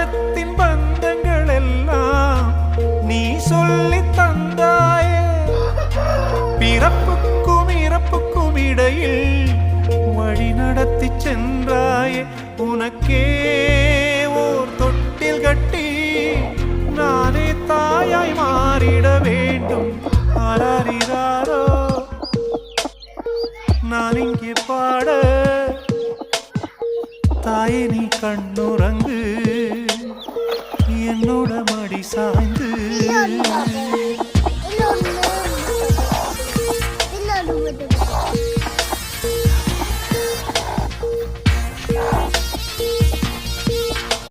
பிரபஞ்சத்தின் பந்தங்கள் எல்லாம் நீ சொல்லி தந்தாயே. பிறப்புக்கும் இறப்புக்கும் இடையில் வழி நடத்தி சென்றாயே. உனக்கே ஓர் தொட்டில் கட்டி நானே தாயாய் மாறிட வேண்டும். ஆராரிராரோ நான் இங்கே பாட, தாயே நீ கண்ணுறங்கு என்னோட மடி சாய்ந்து.